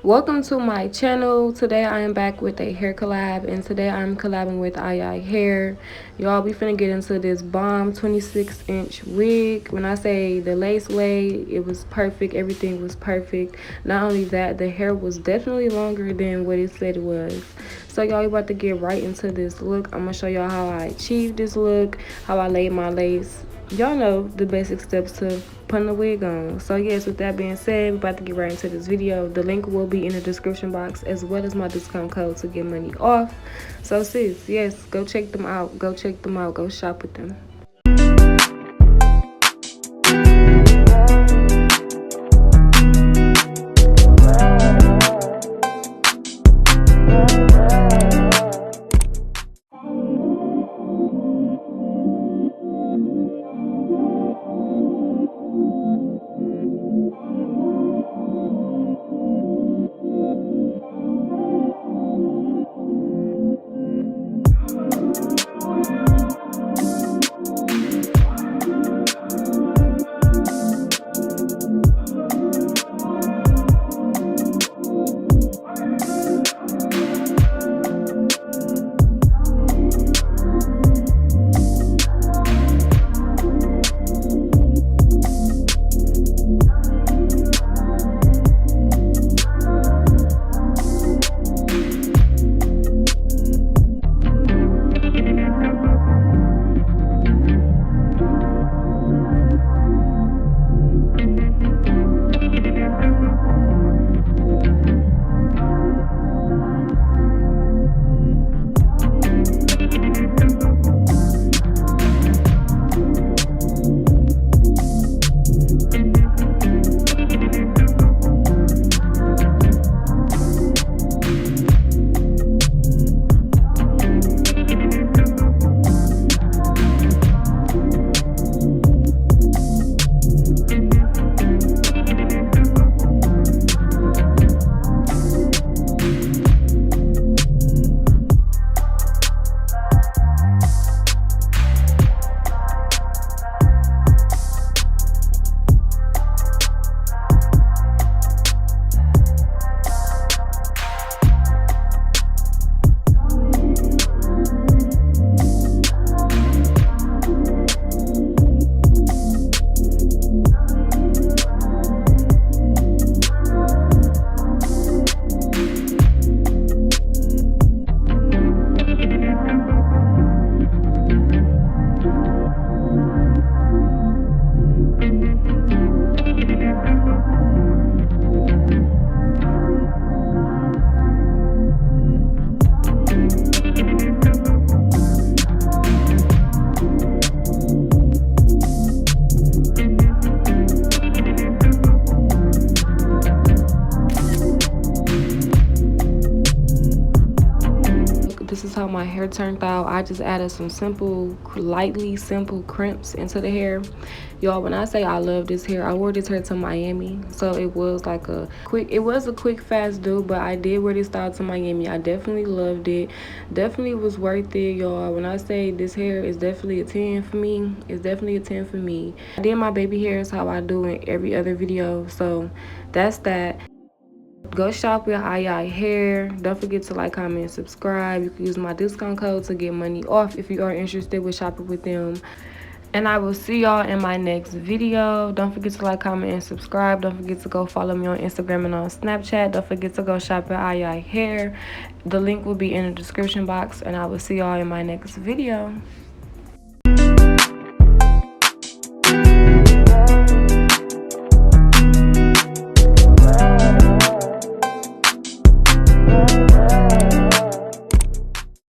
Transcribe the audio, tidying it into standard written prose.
Welcome to my channel. Today I am back with a hair collab, and today I'm collabing with AyiyiHair. Y'all, we finna get into this bomb 26-inch wig. When I say the lace way, it was perfect. Everything was perfect. Not only that, the hair was definitely longer than what it said it was. So y'all, we about to get right into this look. I'm gonna show y'all how I achieved this look, how I laid my lace. Y'all know the basic steps to putting the wig on. So yes, with that being said, we're about to get right into this video. The link will be in the description box, as well as my discount code to get money off. So sis, yes, go check them out. Go check them out. Go shop with them. This is how my hair turned out. I just added some lightly simple crimps into the hair. Y'all, when I say I love this hair, I wore this hair to Miami, so it was like a quick fast do, but I did wear this style to Miami. I definitely loved it. Definitely was worth it, y'all. When I say this hair is definitely a 10 for me, it's definitely a 10 for me. I did my baby hairs how I do in every other video, so that's that. Go shop with AyiyiHair. Don't forget to like, comment, and subscribe. You can use my discount code to get money off if you are interested with shopping with them. And I will see y'all in my next video. Don't forget to like, comment, and subscribe. Don't forget to go follow me on Instagram and on Snapchat. Don't forget to go shop at AyiyiHair. The link will be in the description box. And I will see y'all in my next video.